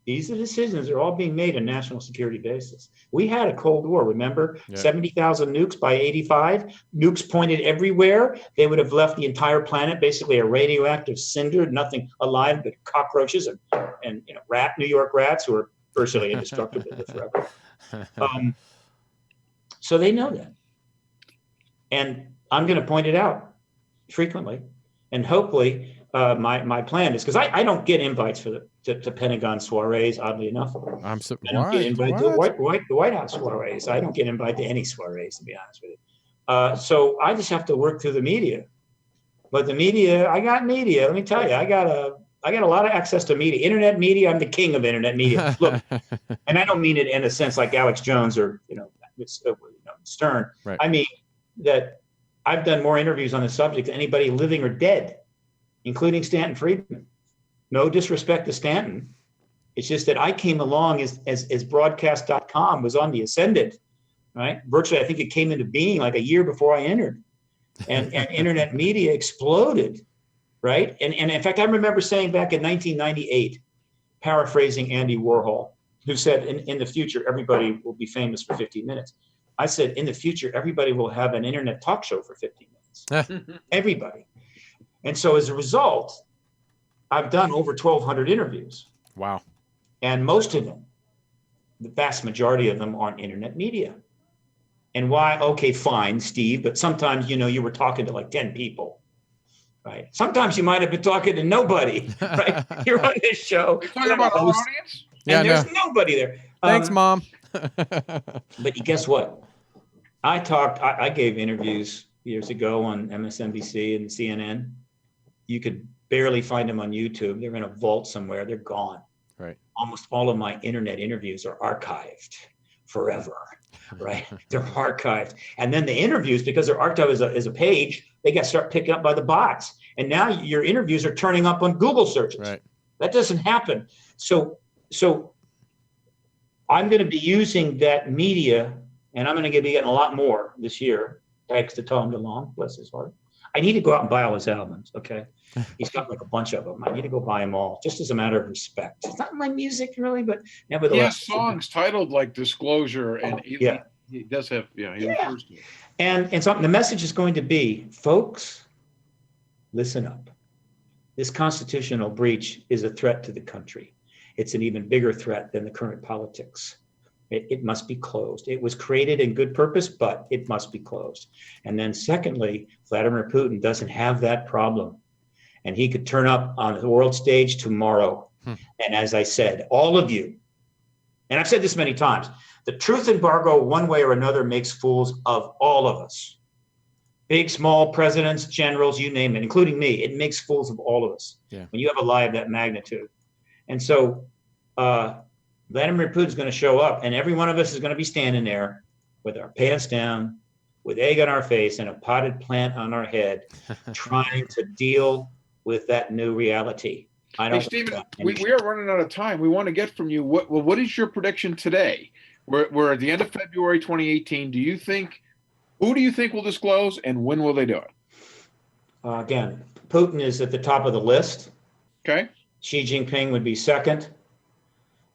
these are decisions that are all being made on a national security basis. We had a Cold War, remember? Yeah. 70,000 nukes by 85. Nukes pointed everywhere. They would have left the entire planet basically a radioactive cinder, nothing alive but cockroaches and New York rats who are virtually indestructible forever. So they know that. And I'm going to point it out frequently. And hopefully my plan is, because I don't get invites to Pentagon soirees, oddly enough. I don't get invited to the White House soirees. I don't get invited to any soirees, to be honest with you. So I just have to work through the media. But the media, I got media. Let me tell you, I got a lot of access to media. Internet media, I'm the king of internet media. Look, and I don't mean it in a sense like Alex Jones or Stern. Right. I mean that I've done more interviews on the subject than anybody living or dead, including Stanton Friedman. No disrespect to Stanton. It's just that I came along as broadcast.com was on the ascendant, right? Virtually, I think it came into being like a year before I entered. And internet media exploded right? And in fact, I remember saying back in 1998, paraphrasing Andy Warhol, who said, in the future, everybody will be famous for 15 minutes. I said, in the future, everybody will have an internet talk show for 15 minutes. Everybody. And so as a result, I've done over 1,200 interviews. Wow. And most of them, the vast majority of them, are on internet media. And why? Okay, fine, Steve, but sometimes, you were talking to like 10 people, right? Sometimes you might have been talking to nobody, right? You're on this show. You're talking about our audience? And there's nobody there. Thanks, Mom. But guess what? I gave interviews years ago on MSNBC and CNN. You could barely find them on YouTube. They're in a vault somewhere. They're gone. Right. Almost all of my internet interviews are archived forever, right? They're archived. And then the interviews, because they're archived as a page, they start picking up by the bots. And now your interviews are turning up on Google searches. Right. That doesn't happen. So I'm going to be using that media, and I'm going to be getting a lot more this year, thanks to Tom DeLonge, bless his heart. I need to go out and buy all his albums, okay? He's got like a bunch of them. I need to go buy them all, just as a matter of respect. It's not my music really, but nevertheless. He has songs titled like Disclosure, and he does have, he refers to it. And so the message is going to be, folks, listen up. This constitutional breach is a threat to the country. It's an even bigger threat than the current politics. It must be closed. It was created in good purpose, but it must be closed. And then secondly, Vladimir Putin doesn't have that problem. And he could turn up on the world stage tomorrow. And as I said, all of you, and I've said this many times, the truth embargo, one way or another, makes fools of all of us. Big, small, presidents, generals, you name it, including me. It makes fools of all of us when you have a lie of that magnitude. And so Vladimir Putin's going to show up, and every one of us is going to be standing there with our pants down, with egg on our face and a potted plant on our head, trying to deal with that new reality. Hey, Stephen, we are running out of time. We want to get from you, what is your prediction today? We're at the end of February 2018. Who do you think will disclose, and when will they do it? Again, Putin is at the top of the list. Okay. Xi Jinping would be second.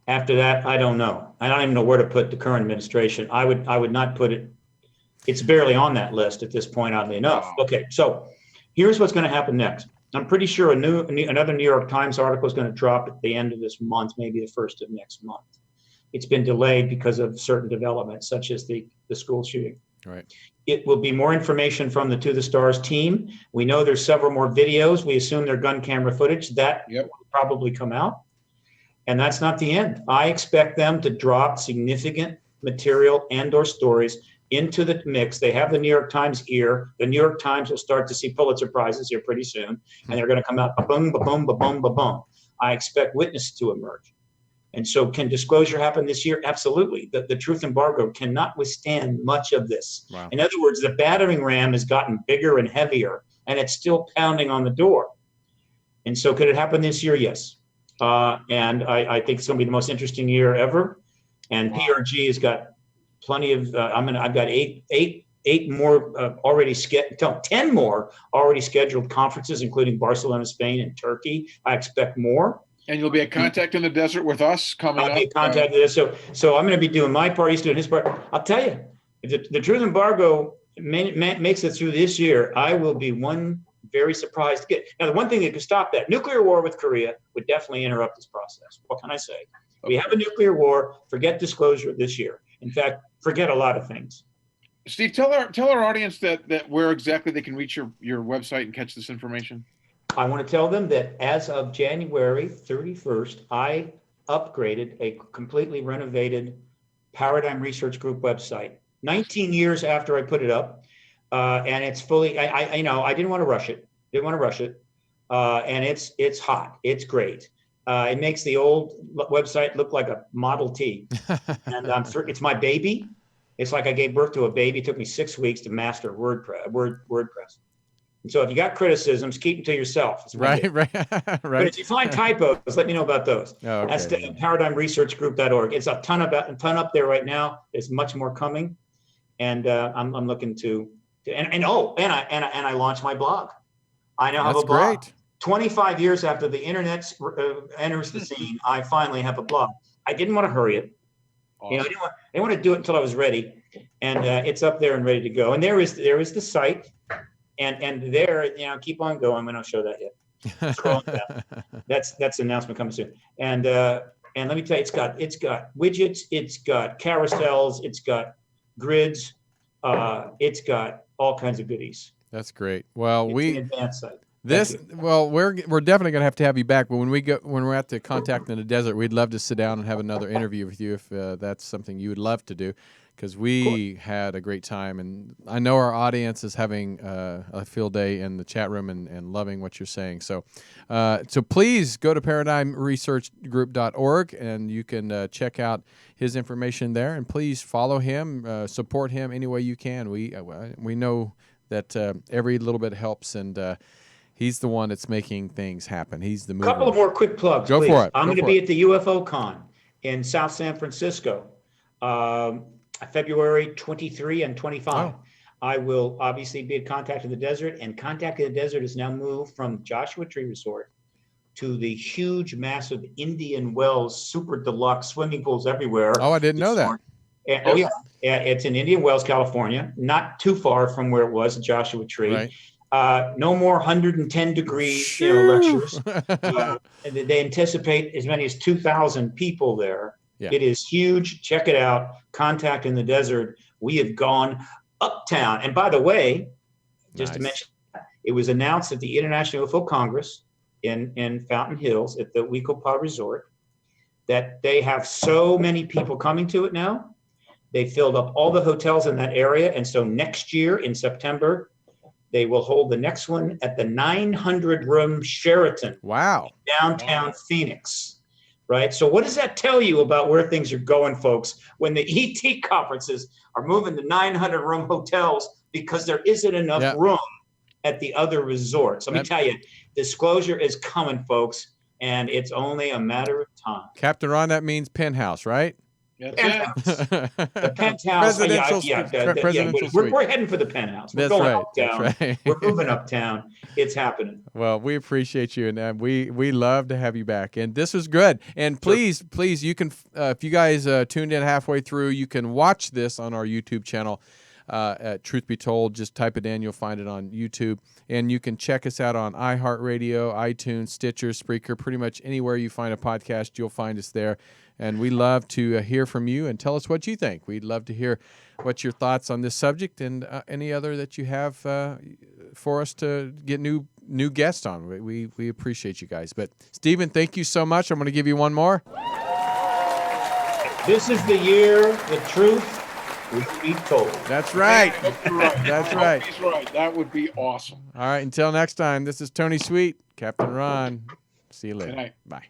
After that, I don't know. I don't even know where to put the current administration. I would not put it. It's barely on that list at this point, oddly enough. Wow. Okay, so here's what's going to happen next. I'm pretty sure another New York Times article is going to drop at the end of this month, maybe the first of next month. It's been delayed because of certain developments, such as the school shooting. Right. It will be more information from the To the Stars team. We know there's several more videos. We assume they're gun camera footage. That will probably come out. And that's not the end. I expect them to drop significant material and or stories into the mix. They have the New York Times ear. The New York Times will start to see Pulitzer Prizes here pretty soon. And they're going to come out, ba-boom, ba-boom, ba-boom, ba-boom. I expect witnesses to emerge. And so can disclosure happen this year? Absolutely. The truth embargo cannot withstand much of this. Wow. In other words, the battering ram has gotten bigger and heavier, and it's still pounding on the door. And so could it happen this year? Yes. And I think it's going to be the most interesting year ever. And PRG has got plenty of. I've got eight more already scheduled. 10 more already scheduled conferences, including Barcelona, Spain, and Turkey. I expect more. And you'll be at Contact in the Desert with us coming up. I'll be at Contact in the Desert. So I'm going to be doing my part. He's doing his part. I'll tell you, if the truth embargo makes it through this year, I will be one very surprised to get. Now, the one thing that could stop that, nuclear war with Korea would definitely interrupt this process. What can I say? Okay. We have a nuclear war. Forget disclosure this year. In fact, forget a lot of things. Steve, tell our audience that where exactly they can reach your website and catch this information. I want to tell them that as of January 31st, I upgraded a completely renovated Paradigm Research Group website. 19 years after I put it up, and it's fully. I didn't want to rush it. And it's hot. It's great. It makes the old website look like a Model T, and it's my baby. It's like I gave birth to a baby. It took me 6 weeks to master WordPress. And so if you got criticisms, keep them to yourself. Right. But if you find typos, let me know about those. Oh, okay. That's ParadigmResearchGroup.org. It's a ton up there right now. There's much more coming, and I'm looking to and I launched my blog. I now have a blog. Great. 25 years after the internet enters the scene, I finally have a blog. I didn't want to hurry it. Awesome. I didn't want to do it until I was ready, and it's up there and ready to go. And there is the site, and there, keep on going. I'm going to show that yet. Scrolling down. That's an announcement coming soon. And let me tell you, it's got widgets, it's got carousels, it's got grids, it's got all kinds of goodies. That's great. Well, it's an advanced site. We're definitely gonna have to have you back. But when we're at the Contact in the Desert, we'd love to sit down and have another interview with you if that's something you would love to do, because we had a great time, and I know our audience is having a field day in the chat room and loving what you're saying. So please go to ParadigmResearchGroup.org and you can check out his information there, and please follow him, support him any way you can. We know that every little bit helps, and he's the one that's making things happen. He's the mover. A couple of more quick plugs, Go please. for it. I'm going to be at the UFO Con in South San Francisco, February 23 and 25. Oh. I will obviously be at Contact in the Desert, and Contact in the Desert is now moved from Joshua Tree Resort to the huge, massive Indian Wells super deluxe swimming pools everywhere. Oh, I didn't know that. Yeah, it's in Indian Wells, California, not too far from where it was at Joshua Tree. Right. No more 110 degree lectures. They anticipate as many as 2,000 people there. Yeah. It is huge. Check it out. Contact in the Desert. We have gone uptown. And by the way, just to mention, it was announced at the International UFO Congress in Fountain Hills at the Wecopa Resort that they have so many people coming to it now. They filled up all the hotels in that area. And so next year in September, they will hold the next one at the 900-room Sheraton. Wow. Downtown Phoenix. Right. So what does that tell you about where things are going, folks, when the ET conferences are moving to 900-room hotels because there isn't enough room at the other resorts? Let me tell you, disclosure is coming, folks, and it's only a matter of time. Captain Ron, that means penthouse, right? Penthouse. The penthouse. We're heading for the penthouse. We're going uptown. That's right. We're moving uptown. It's happening. Well, we appreciate you, and we love to have you back. And this was good. And please, you can, if you guys tuned in halfway through, you can watch this on our YouTube channel. At Truth Be Told, just type it in. You'll find it on YouTube. And you can check us out on iHeartRadio, iTunes, Stitcher, Spreaker, pretty much anywhere you find a podcast, you'll find us there. And we love to hear from you and tell us what you think. We'd love to hear what's your thoughts on this subject and any other that you have for us to get new guests on. We appreciate you guys. But Stephen, thank you so much. I'm going to give you one more. This is the year the truth will be told. That's right. That's right. He's right. That would be awesome. All right. Until next time, this is Tony Sweet, Captain Ron. See you later. Good night. Bye.